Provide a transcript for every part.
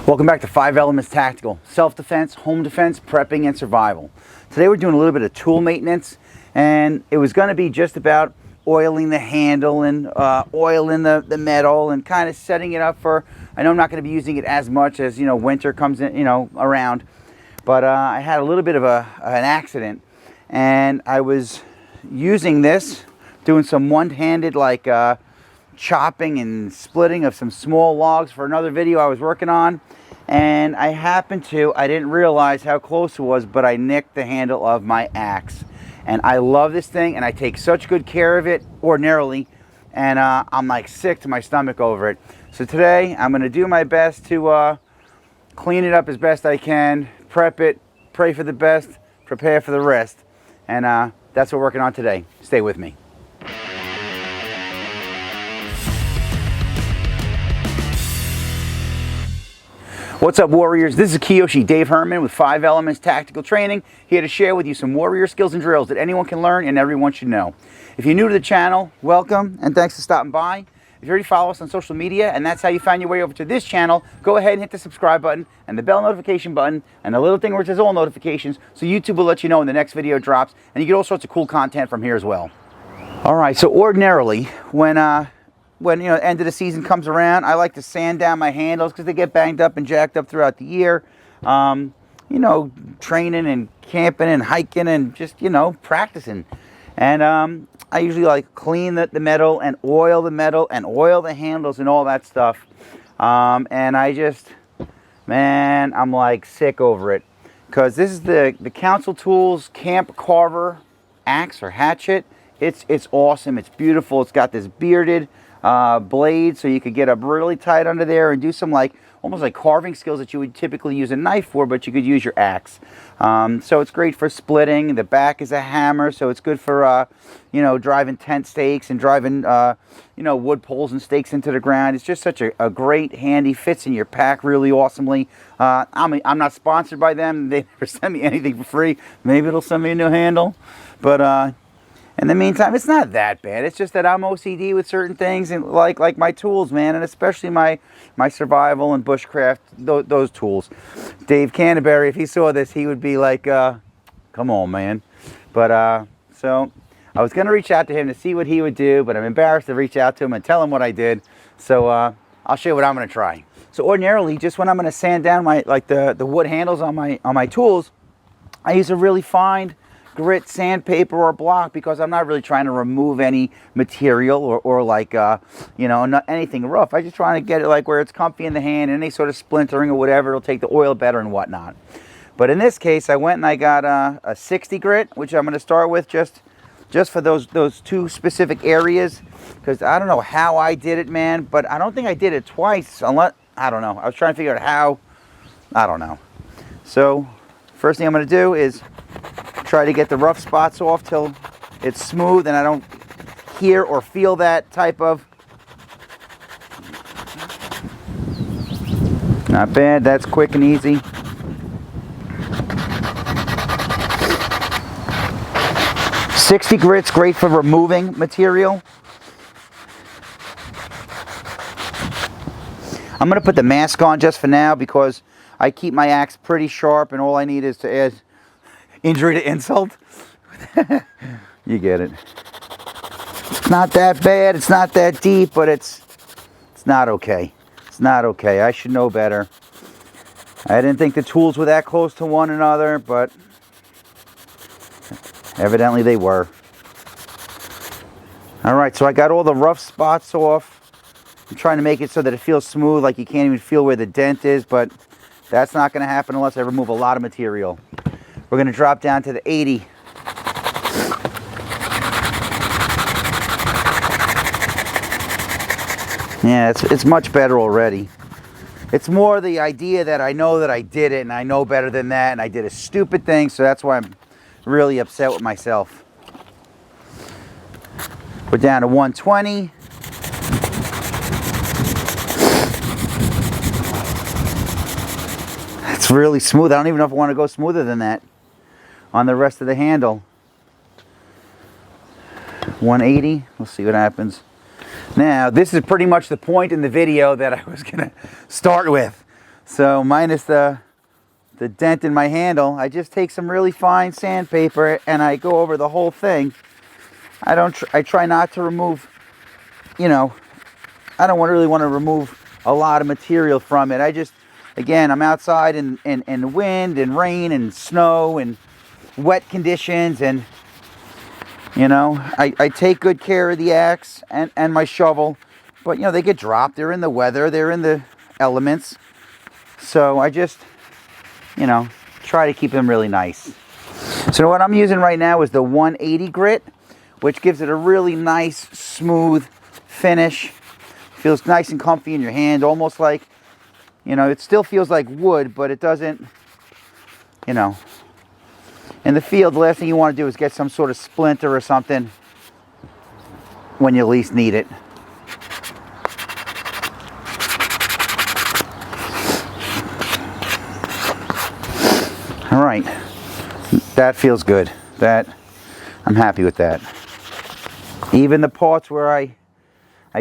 Welcome back to 5 Elements Tactical. Self-defense, home defense, prepping, and survival. Today we're doing a little bit of tool maintenance, and it was going to be just about oiling the handle and oiling the metal and kind of setting it up for, I know I'm not going to be using it as much as, winter comes in, around, but I had a little bit of an accident, and I was using this, doing some one-handed chopping and splitting of some small logs for another video I was working on, and I didn't realize how close it was, but I nicked the handle of my axe. And I love this thing, and I take such good care of it ordinarily, and I'm like sick to my stomach over it. So today I'm going to do my best to clean it up as best I can, prep it, pray for the best, prepare for the rest, and that's what we're working on today. Stay with me. What's up, warriors? This is Kyoshi, Dave Herman with 5 Elements Tactical Training, here to share with you some warrior skills and drills that anyone can learn and everyone should know. If you're new to the channel, welcome and thanks for stopping by. If you already follow us on social media and that's how you find your way over to this channel, go ahead and hit the subscribe button and the bell notification button and the little thing where it says all notifications, so YouTube will let you know when the next video drops, and you get all sorts of cool content from here as well. Alright, so ordinarily, when end of the season comes around, I like to sand down my handles because they get banged up and jacked up throughout the year. Training and camping and hiking and just, practicing. And I usually like clean the metal and oil the handles and all that stuff. And I just, man, I'm like sick over it. Because this is the Council Tools Camp Carver axe or hatchet. It's awesome. It's beautiful. It's got this bearded blade, so you could get up really tight under there and do some almost like carving skills that you would typically use a knife for, but you could use your axe. So it's great for splitting. The back is a hammer, so it's good for driving tent stakes and driving wood poles and stakes into the ground. It's just such a great, handy, fits in your pack really awesomely. I'm not sponsored by them. They never send me anything for free. Maybe it'll send me a new handle, but in the meantime, it's not that bad. It's just that I'm OCD with certain things, and like my tools, man, and especially my survival and bushcraft, those tools. Dave Canterbury, if he saw this, he would be like, come on, man. But so I was going to reach out to him to see what he would do, but I'm embarrassed to reach out to him and tell him what I did. So I'll show you what I'm going to try. So ordinarily, just when I'm going to sand down the wood handles on my tools, I use a really fine grit sandpaper or block, because I'm not really trying to remove any material or not anything rough. I just trying to get it where it's comfy in the hand, and any sort of splintering or whatever, it'll take the oil better and whatnot. But in this case, I went and I got a 60 grit, which I'm going to start with just for those two specific areas, because I don't know how I did it, man, but I don't think I did it twice, unless, I don't know. I was trying to figure out how, I don't know. So first thing I'm going to do is try to get the rough spots off till it's smooth and I don't hear or feel that type of. Not bad, that's quick and easy. .60 grit's great for removing material. I'm going to put the mask on just for now, because I keep my axe pretty sharp, and all I need is to add injury to insult. You get it. It's not that bad, it's not that deep, but it's not okay. It's not okay. I should know better. I didn't think the tools were that close to one another, but evidently they were. Alright, so I got all the rough spots off. I'm trying to make it so that it feels smooth, like you can't even feel where the dent is, but that's not going to happen unless I remove a lot of material. We're going to drop down to the 80. Yeah, it's much better already. It's more the idea that I know that I did it, and I know better than that, and I did a stupid thing, so that's why I'm really upset with myself. We're down to 120. It's really smooth. I don't even know if I want to go smoother than that on the rest of the handle. 180. We'll see what happens. Now, this is pretty much the point in the video that I was going to start with. So minus the dent in my handle, I just take some really fine sandpaper and I go over the whole thing. I try not to remove, you know, I don't really want to remove a lot of material from it. I just, again, I'm outside in wind and rain and snow and wet conditions, and you know, I take good care of the axe and my shovel, but you know, they get dropped. They're in the weather, they're in the elements. So I just, you know, try to keep them really nice. So what I'm using right now is the 180 grit, which gives it a really nice, smooth finish. Feels nice and comfy in your hand, almost like, you know, it still feels like wood, but it doesn't, you know. In the field, the last thing you want to do is get some sort of splinter or something when you least need it. All right, that feels good. I'm happy with that. Even the parts where I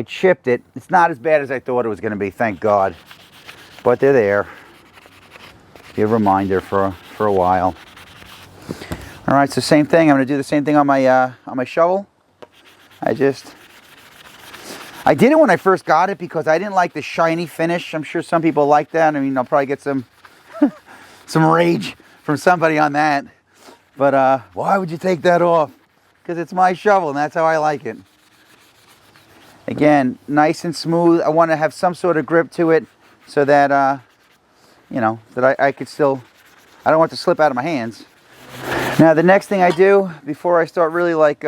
chipped it, it's not as bad as I thought it was going to be, thank God. But they're there. Be a reminder for a while. All right, so same thing. I'm going to do the same thing on my shovel. I did it when I first got it because I didn't like the shiny finish. I'm sure some people like that. I mean, I'll probably get some some rage from somebody on that. But why would you take that off? Because it's my shovel and that's how I like it. Again, nice and smooth. I want to have some sort of grip to it so that, you know, that I could still, I don't want it to slip out of my hands. Now the next thing I do before I start really like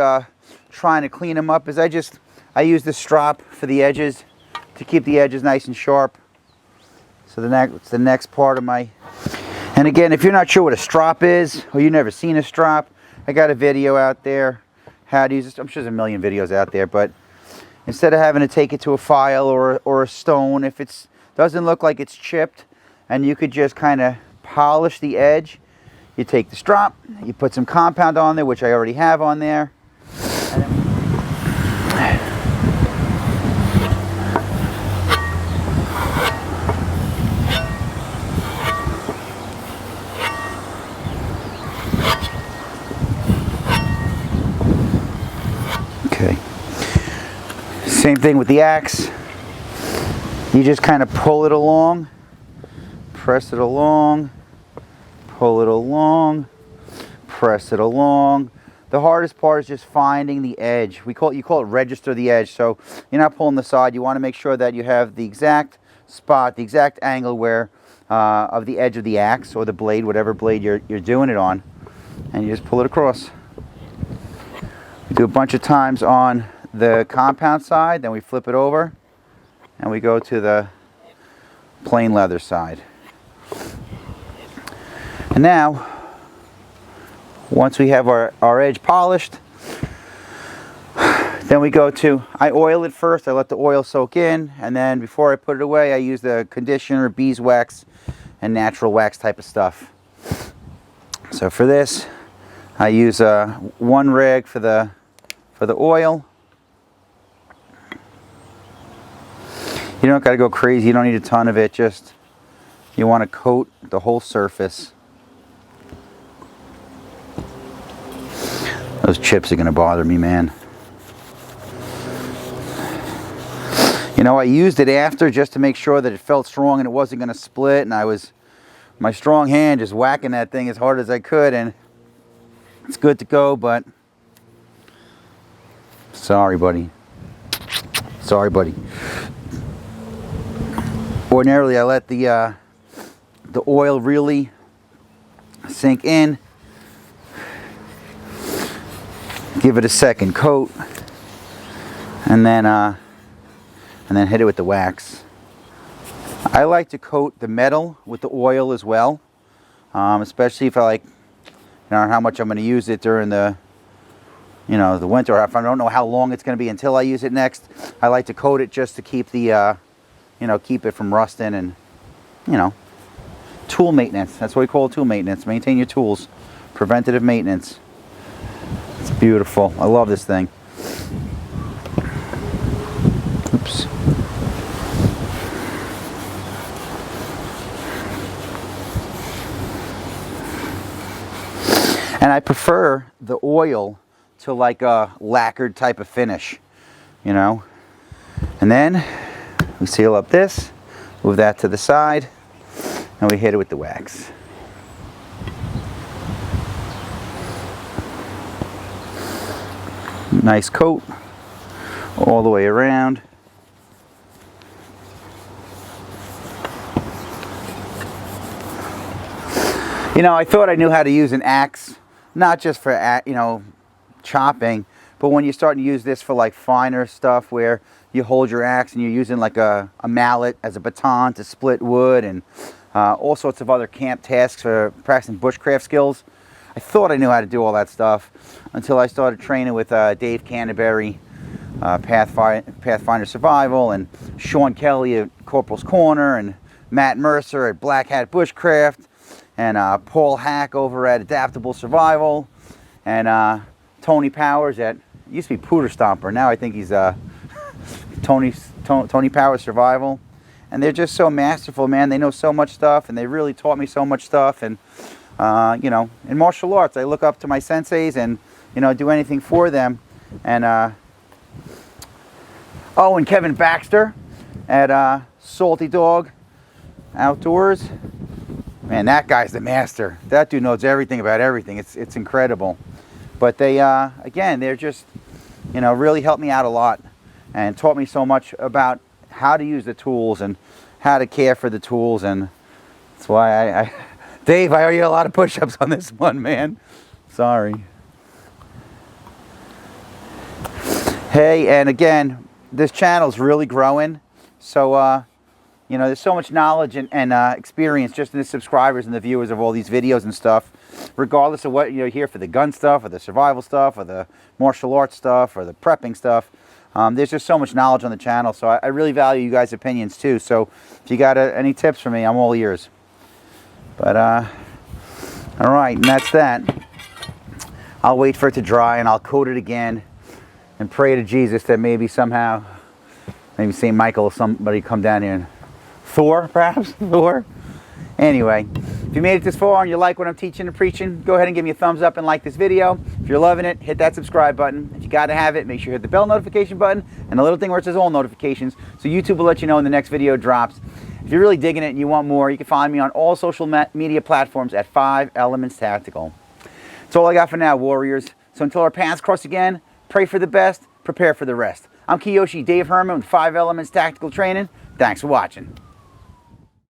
trying to clean them up is I use the strop for the edges to keep the edges nice and sharp. So it's the next part of my, and again, if you're not sure what a strop is or you've never seen a strop, I got a video out there how to use it. I'm sure there's a million videos out there, but instead of having to take it to a file or a stone, if it doesn't look like it's chipped and you could just kind of polish the edge, you take the strop, you put some compound on there, which I already have on there. Okay. Same thing with the axe. You just kind of pull it along, press it along, pull it along, press it along. The hardest part is just finding the edge. You call it register the edge. So you're not pulling the side. You want to make sure that you have the exact spot, the exact angle where of the edge of the axe or the blade, whatever blade you're doing it on, and you just pull it across. We do a bunch of times on the compound side, then we flip it over and we go to the plain leather side. And now, once we have our edge polished, then we go to, I oil it first, I let the oil soak in, and then before I put it away, I use the conditioner, beeswax, and natural wax type of stuff. So for this, I use one rag for the oil. You don't got to go crazy, you don't need a ton of it, just you want to coat the whole surface. Those chips are going to bother me, man. You know, I used it after just to make sure that it felt strong and it wasn't going to split, and my strong hand just whacking that thing as hard as I could, and it's good to go, but sorry, buddy. Sorry, buddy. Ordinarily, I let the oil really sink in. Give it a second coat, and then hit it with the wax. I like to coat the metal with the oil as well, especially if I how much I'm going to use it during the winter. Or if I don't know how long it's going to be until I use it next, I like to coat it just to keep the keep it from rusting, and tool maintenance. That's what we call tool maintenance. Maintain your tools, preventative maintenance. It's beautiful. I love this thing. Oops. And I prefer the oil to like a lacquered type of finish, you know. And then we seal up this, move that to the side, and we hit it with the wax. Nice coat all the way around. You know, I thought I knew how to use an axe, not just for, you know, chopping, but when you're starting to use this for like finer stuff where you hold your axe and you're using like a mallet as a baton to split wood and all sorts of other camp tasks for practicing bushcraft skills. I thought I knew how to do all that stuff until I started training with Dave Canterbury, Pathfinder Survival, and Sean Kelly at Corporal's Corner, and Matt Mercer at Black Hat Bushcraft, and Paul Hack over at Adaptable Survival, and Tony Powers at, used to be Pooter Stomper, now I think he's Tony Powers Survival. And they're just so masterful, man. They know so much stuff, and they really taught me so much stuff. And you know, in martial arts, I look up to my senseis and, you know, do anything for them. And oh, and Kevin Baxter at Salty Dog Outdoors. Man, that guy's the master. That dude knows everything about everything. It's incredible. But they, again, they're just, you know, really helped me out a lot and taught me so much about how to use the tools and how to care for the tools. And that's why Dave, I owe you a lot of push-ups on this one, man. Sorry. Hey, and again, this channel's really growing. So, you know, there's so much knowledge and experience just in the subscribers and the viewers of all these videos and stuff, regardless of what you're here for, the gun stuff or the survival stuff or the martial arts stuff or the prepping stuff. There's just so much knowledge on the channel, so I really value you guys' opinions too. So if you got any tips for me, I'm all ears. But, all right, and that's that. I'll wait for it to dry and I'll coat it again and pray to Jesus that maybe somehow, maybe St. Michael or somebody come down here and Thor, perhaps? Thor? Anyway, if you made it this far and you like what I'm teaching and preaching, go ahead and give me a thumbs up and like this video. If you're loving it, hit that subscribe button. If you got to have it, make sure you hit the bell notification button and the little thing where it says all notifications, so YouTube will let you know when the next video drops. If you're really digging it and you want more, you can find me on all social media platforms at 5 Elements Tactical. That's all I got for now, warriors. So until our paths cross again, pray for the best, prepare for the rest. I'm Kyoshi, Dave Herman with 5 Elements Tactical Training. Thanks for watching.